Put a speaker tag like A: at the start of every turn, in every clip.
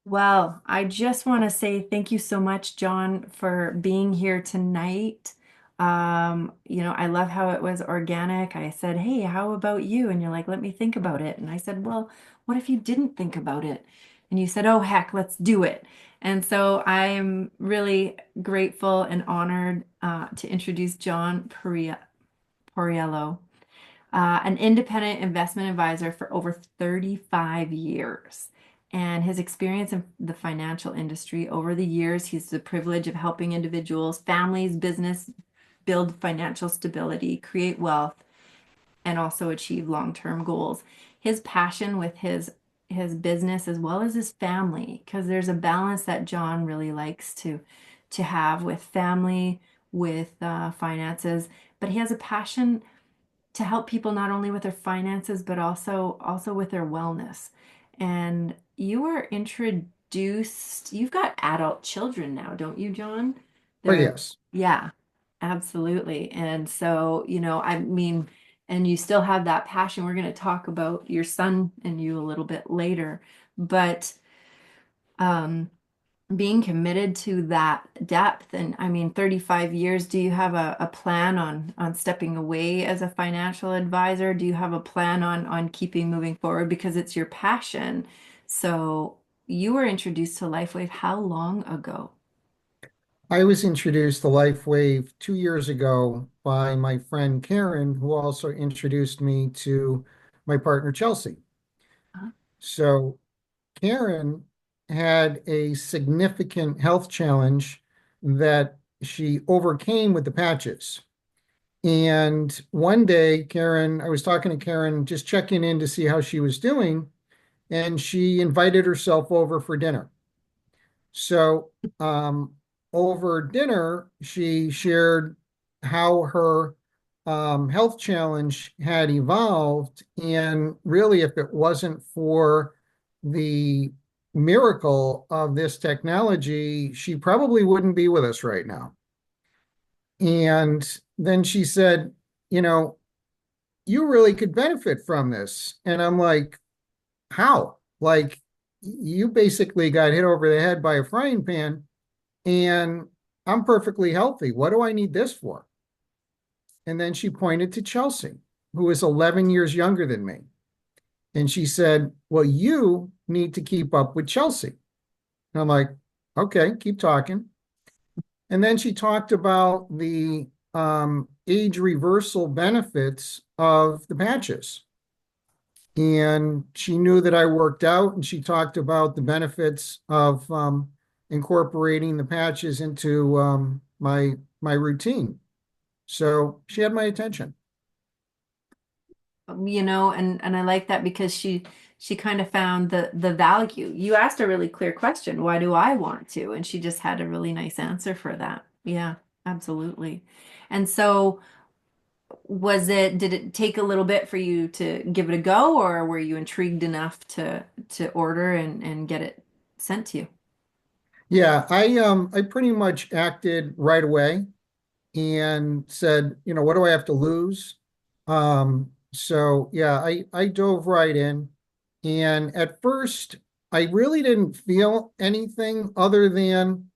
A: Well, I just want to say thank you so much, John, for being here tonight. I love how it was organic. I said, "Hey, how about you?" And you're like, "Let me think about it." And I said, "Well, what if you didn't think about it?" And you said, "Oh, heck, let's do it." And so I'm really grateful and honored to introduce John Porriello, an independent investment advisor for over 35 years. And his experience in the financial industry over the years, he's the privilege of helping individuals, families, business build financial stability, create wealth, and also achieve long-term goals. His passion with his business as well as his family, because there's a balance that John really likes to have with family, with finances, but he has a passion to help people not only with their finances but also with their wellness. And you were introduced, you've got adult children now, don't you, John?
B: Oh,
A: They're
B: yes.
A: yeah, absolutely. And so, I mean, and you still have that passion. We're going to talk about your son and you a little bit later, but um being committed to that depth. And I mean, 35 years, do you have a plan on stepping away as a financial advisor? Do you have a plan on keeping moving forward because it's your passion? So you were introduced to LifeWave how long ago?
B: I was introduced to LifeWave 2 years ago by my friend Karen, who also introduced me to my partner Chelsea.
A: Huh?
B: So Karen had a significant health challenge that she overcame with the patches. And one day, I was talking to Karen, just checking in to see how she was doing, and she invited herself over for dinner. So, over dinner, she shared how her health challenge had evolved. And really, if it wasn't for the miracle of this technology, she probably wouldn't be with us right now. And then she said, You know, you really could benefit from this. And I'm like, How? Like, you basically got hit over the head by a frying pan and I'm perfectly healthy. What do I need this for? And then she pointed to Chelsea, who is 11 years younger than me. And she said, Well, you need to keep up with Chelsea. And I'm like, Okay, keep talking. And then she talked about the age reversal benefits of the patches. And she knew that I worked out, and she talked about the benefits of incorporating the patches into my routine. So she had my attention.
A: And I like that because she kind of found the value. You asked a really clear question, why do I want to? And she just had a really nice answer for that. Yeah, absolutely. And so did it take a little bit for you to give it a go, or were you intrigued enough to order and get it sent to you?
B: Yeah, I pretty much acted right away and said, what do I have to lose? So yeah, I dove right in. And at first, I really didn't feel anything other than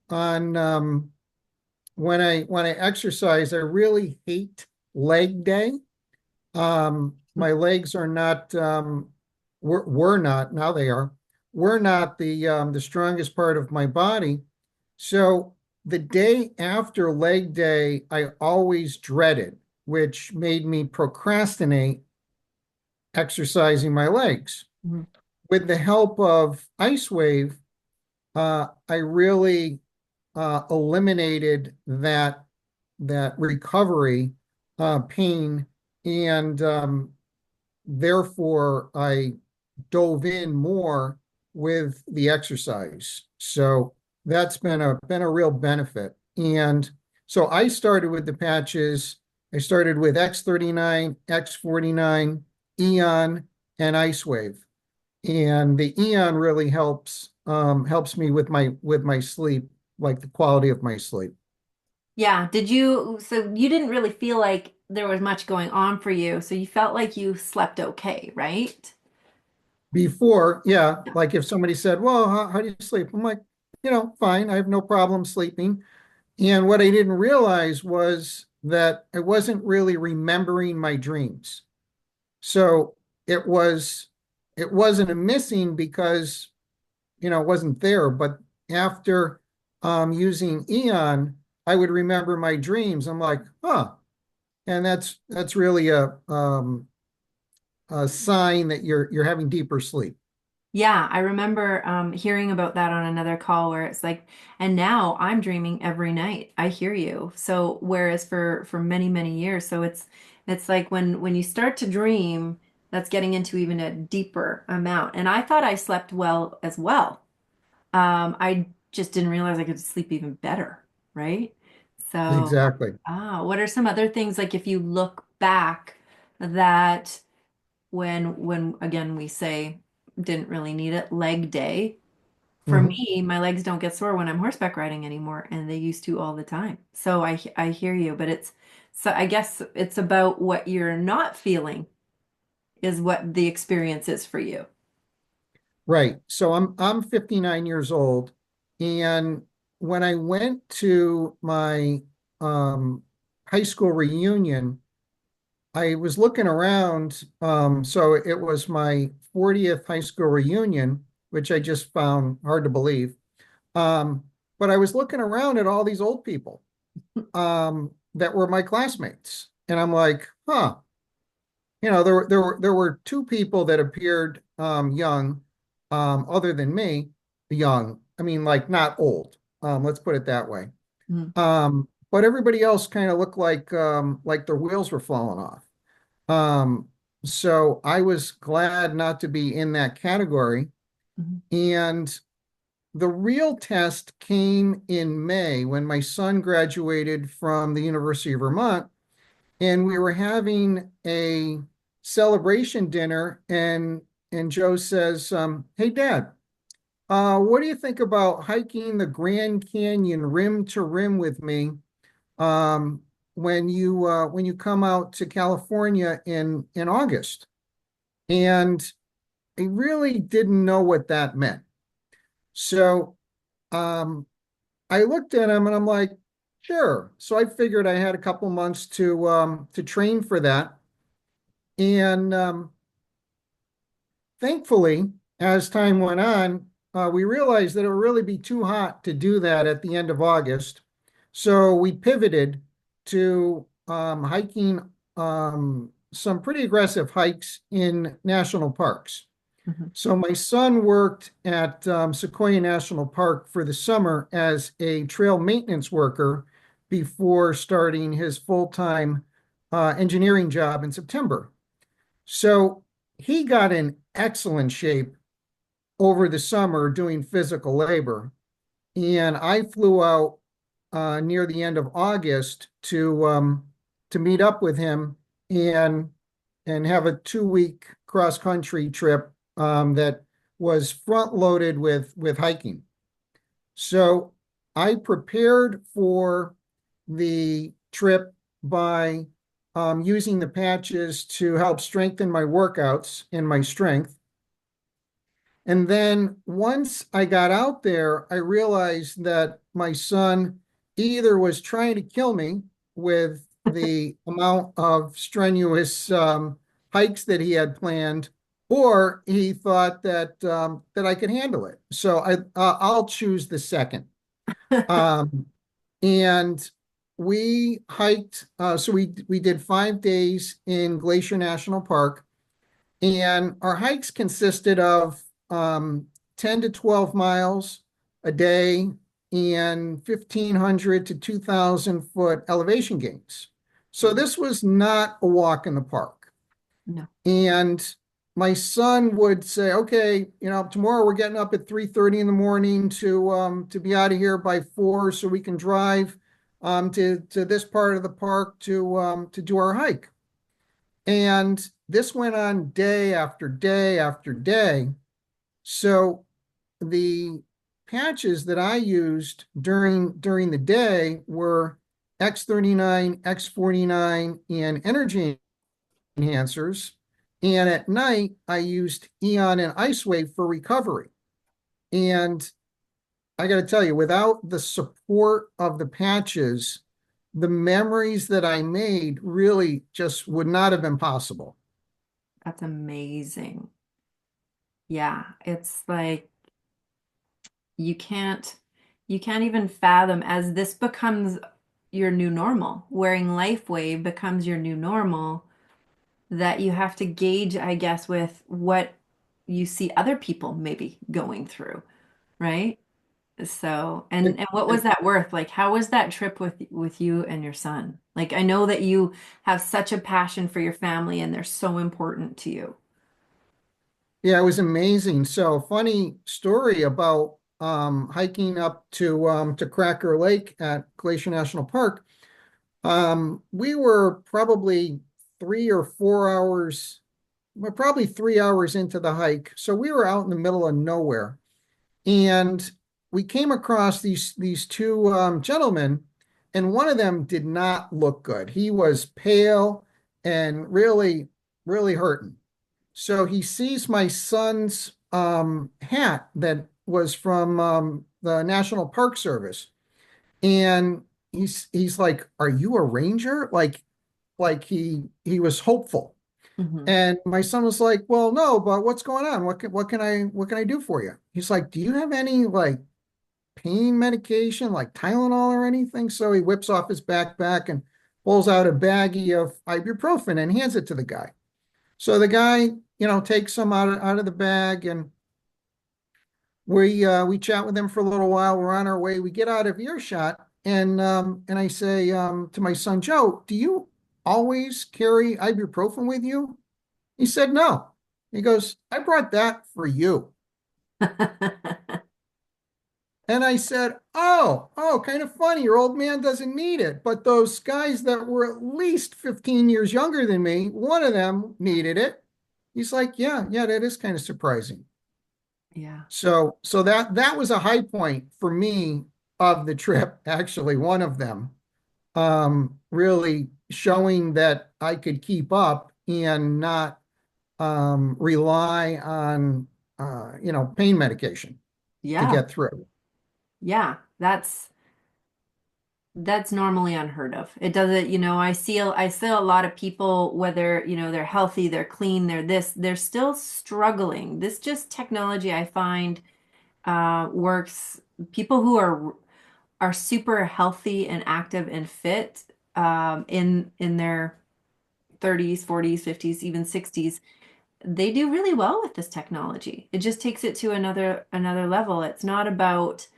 B: on when I exercise, I really hate leg day. My legs are not were not, now they are, were not the strongest part of my body. So the day after leg day, I always dreaded, which made me procrastinate exercising my legs.
A: Mhm.
B: With the help of IceWave, I really eliminated that recovery pain, and therefore I dove in more with the exercise. So that's been a real benefit. And so I started with the patches. I started with X39, X49, Eon, and IceWave. And the Eon really helps me with my sleep, like the quality of my sleep.
A: Yeah, so you didn't really feel like there was much going on for you, so you felt like you slept okay, right?
B: Before, yeah, like if somebody said, well, how do you sleep? I'm like, fine, I have no problem sleeping. And what I didn't realize was that I wasn't really remembering my dreams. So it was it wasn't a missing because it wasn't there. But after using Eon, I would remember my dreams. I'm like, huh. And that's really a sign that you're having deeper sleep.
A: Yeah, I remember hearing about that on another call where it's like, and now I'm dreaming every night. I hear you. So whereas for many, many years, so it's like when you start to dream, that's getting into even a deeper amount. And I thought I slept well as well. I just didn't realize I could sleep even better, right? So,
B: Exactly.
A: what are some other things like if you look back that when again we say didn't really need it, leg day. For
B: Mhm.
A: me, my legs don't get sore when I'm horseback riding anymore, and they used to all the time. So I hear you, but it's so I guess it's about what you're not feeling is what the experience is for you.
B: Right. So I'm 59 years old, and when I went to my um, high school reunion, I was looking around. So it was my 40th high school reunion, which I just found hard to believe. Um, but I was looking around at all these old people that were my classmates, and I'm like, huh. There were two people that appeared young, other than me, young. I mean, like not old. Let's put it that way.
A: Mhm.
B: But everybody else kind of looked like their wheels were falling off. Um, so I was glad not to be in that category.
A: Mhm.
B: And the real test came in May when my son graduated from the University of Vermont, and we were having a celebration dinner, and Joe says, "Hey, Dad, what do you think about hiking the Grand Canyon rim to rim with me um, when you come out to California in August?" And I really didn't know what that meant. So um, I looked at him and I'm like, "Sure." So I figured I had a couple months to train for that. And thankfully, as time went on, we realized that it would really be too hot to do that at the end of August. So we pivoted to hiking some pretty aggressive hikes in national parks.
A: Mhm.
B: So my son worked at Sequoia National Park for the summer as a trail maintenance worker before starting his full-time engineering job in September. So he got in excellent shape over the summer doing physical labor. And I flew out near the end of August to meet up with him and have a 2 week cross country trip that was front loaded with hiking. So I prepared for the trip by using the patches to help strengthen my workouts and my strength. And then once I got out there, I realized that my son either was trying to kill me with the amount of strenuous hikes that he had planned, or he thought that I could handle it. So I'll choose the second. Um, and we hiked. So we did 5 days in Glacier National Park, and our hikes consisted of 10 to 12 miles a day and 1,500 to 2,000 foot elevation gains. So this was not a walk in the park.
A: No.
B: And my son would say, "Okay, tomorrow we're getting up at 3:30 in the morning to be out of here by 4 so we can drive to this part of the park to do our hike." And this went on day after day after day. So the patches that I used during the day were X39, X49, and energy enhancers. And at night, I used Eon and LifeWave for recovery. And I got to tell you, without the support of the patches, the memories that I made really just would not have been possible.
A: That's amazing. Yeah, it's like you can't you can't even fathom as this becomes your new normal. Wearing LifeWave becomes your new normal that you have to gauge, I guess, with what you see other people maybe going through, right? So,
B: And,
A: and what was
B: and
A: that worth? Like, how was that trip with you and your son? Like, I know that you have such a passion for your family and they're so important to you.
B: yeah, it was amazing. So funny story about hiking up to Cracker Lake at Glacier National Park. We were probably 3 or 4 hours, well, probably 3 hours into the hike. So we were out in the middle of nowhere, and we came across these two gentlemen, and one of them did not look good. He was pale and really hurting. So he sees my son's hat that was from the National Park Service, and he's like, "Are you a ranger?" Like he was hopeful.
A: Hmm.
B: And my son was like, "Well, no, but what's going on? What can I do for you?" He's like, "Do you have any like pain medication, like Tylenol or anything?" So he whips off his backpack and pulls out a baggie of ibuprofen and hands it to the guy. So the guy, takes some out of the bag, and we chat with him for a little while. We're on our way. We get out of earshot, and I say to my son Joe, "Do you always carry ibuprofen with you?" He said, "No." He goes, "I brought that for you." And I said, "Oh, kind of funny. Your old man doesn't need it. But those guys that were at least 15 years younger than me, one of them needed it." He's like, "Yeah, that is kind of surprising."
A: Yeah.
B: So that was a high point for me of the trip, actually, one of them, really showing that I could keep up and not rely on pain medication to
A: Yeah.
B: get through.
A: Yeah. That's normally unheard of. It doesn't, I see a lot of people, whether, they're healthy, they're clean, they're this, they're still struggling. This just technology I find works. People who are super healthy and active and fit in their 30s, 40s, 50s, even 60s, they do really well with this technology. It just takes it to another level. It's not about,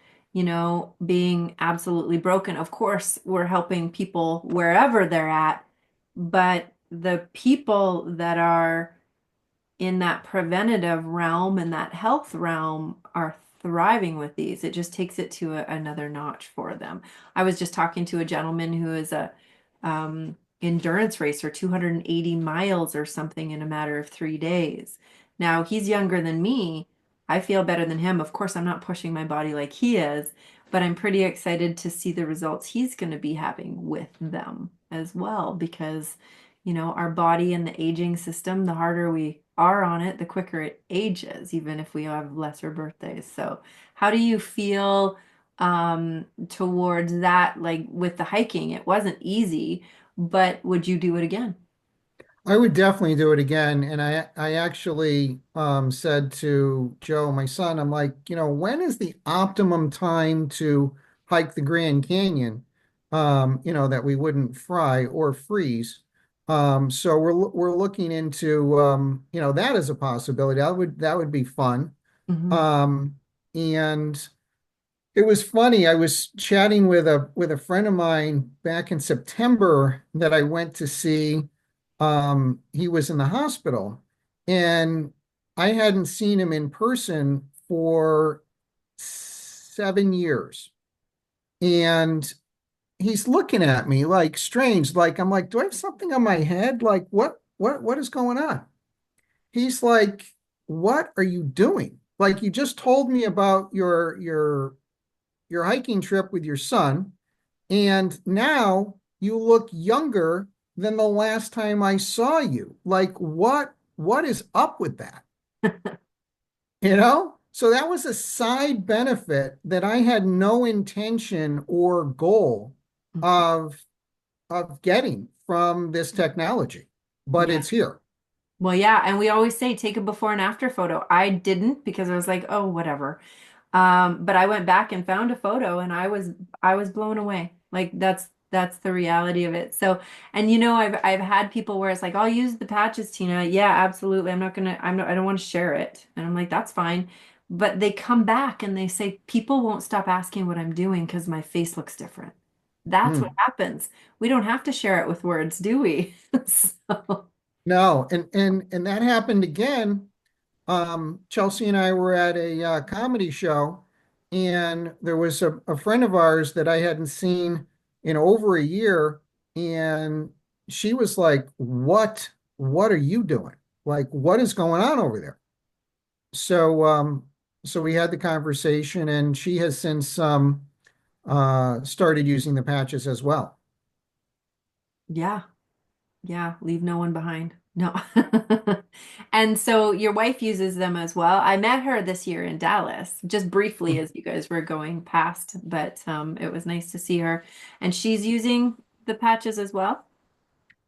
A: being absolutely broken. Of course, we're helping people wherever they're at, but the people that are in that preventative realm and that health realm are thriving with these. It just takes it to another notch for them. I was just talking to a gentleman who is a endurance racer, 280 miles or something in a matter of 3 days. Now he's younger than me. I feel better than him. Of course, I'm not pushing my body like he is, but I'm pretty excited to see the results he's going to be having with them as well because our body and the aging system, the harder we are on it, the quicker it ages, even if we have lesser birthdays. So, how do you feel towards that? Like with the hiking, it wasn't easy, but would you do it again?
B: I would definitely do it again. And I actually said to Joe, my son, I'm like, when is the optimum time to hike the Grand Canyon? That we wouldn't fry or freeze. So we're looking into that as a possibility. That would be fun.
A: Hmm.
B: Um, and it was funny. I was chatting with a friend of mine back in September that I went to see. He was in the hospital, and I hadn't seen him in person for 7 years. And he's looking at me like strange, like I'm like, "Do I have something on my head? Like what is going on?" He's like, "What are you doing? Like you just told me about your hiking trip with your son, and now you look younger than the last time I saw you. Like, what? what is up with that? You know? So that was a side benefit that I had no intention or goal of getting from this technology, but
A: Yeah.
B: it's here.
A: Well, yeah, and we always say take a before and after photo. I didn't because I was like, oh, whatever. But I went back and found a photo and I was blown away. Like that's the reality of it. So, and I've had people where it's like, I'll use the patches, Tina. Yeah, absolutely. I don't want to share it. And I'm like, that's fine. But they come back and they say, people won't stop asking what I'm doing because my face looks different. That's what
B: Mm.
A: happens. We don't have to share it with words, do we? So,
B: No, and that happened again. Chelsea and I were at a comedy show, and there was a friend of ours that I hadn't seen in over a year, and she was like, What are you doing? Like, what is going on over there?" So, so we had the conversation, and she has since started using the patches as well.
A: yeah. Yeah, leave no one behind. No. And so your wife uses them as well. I met her this year in Dallas, just briefly as you guys were going past, but it was nice to see her. And she's using the patches as well.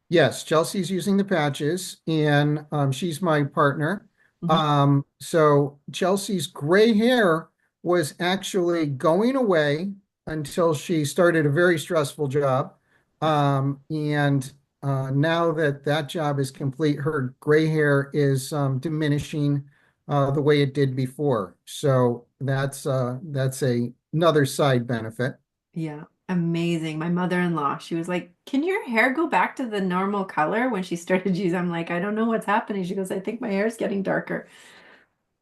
B: Yes, Chelsea's using the patches, and she's my partner.
A: Mhm.
B: So Chelsea's gray hair was actually going away until she started a very stressful job. And now that that job is complete, her gray hair is diminishing the way it did before. So that's another side benefit.
A: Yeah, amazing. My mother-in-law, she was like, "Can your hair go back to the normal color when she started using?" I'm like, "I don't know what's happening." She goes, "I think my hair is getting darker."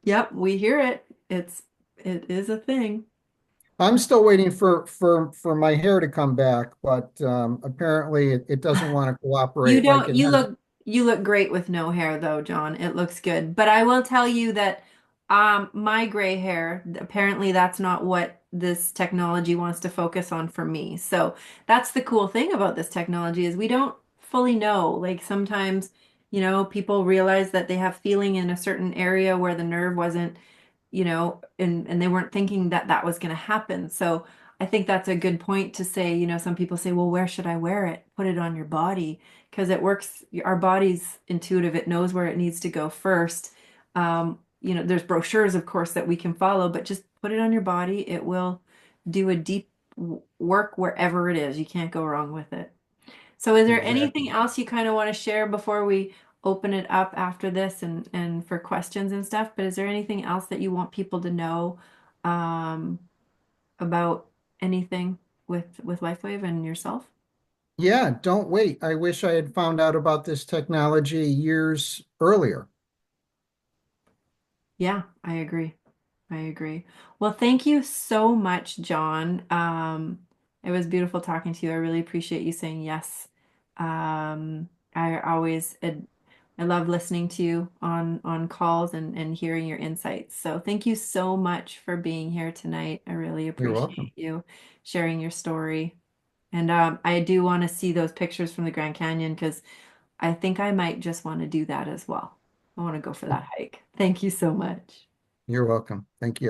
A: Yep, we hear it. It is a thing.
B: I'm still waiting for my hair to come back, but apparently it doesn't want to
A: You
B: cooperate like
A: don't
B: it has.
A: you look great with no hair though, John. It looks good. But I will tell you that my gray hair, apparently that's not what this technology wants to focus on for me. So that's the cool thing about this technology is we don't fully know. Like sometimes, people realize that they have feeling in a certain area where the nerve wasn't, and they weren't thinking that that was going to happen. So I think that's a good point to say, some people say, well, where should I wear it? Put it on your body because it works. Our body's intuitive. It knows where it needs to go first. There's brochures, of course, that we can follow, but just put it on your body. It will do a deep work wherever it is. You can't go wrong with it. So is there anything
B: Exactly.
A: else you kind of want to share before we open it up after this and for questions and stuff? But is there anything else that you want people to know um, about anything with LifeWave and yourself?
B: Yeah, don't wait. I wish I had found out about this technology years earlier.
A: Yeah, I agree. I agree. Well, thank you so much, John. It was beautiful talking to you. I really appreciate you saying yes. I always I love listening to you on calls and hearing your insights. So thank you so much for being here tonight. I really
B: You're welcome.
A: appreciate you sharing your story. And I do want to see those pictures from the Grand Canyon because I think I might just want to do that as well. I want to go for that hike. Thank you so much.
B: You're welcome. Thank you.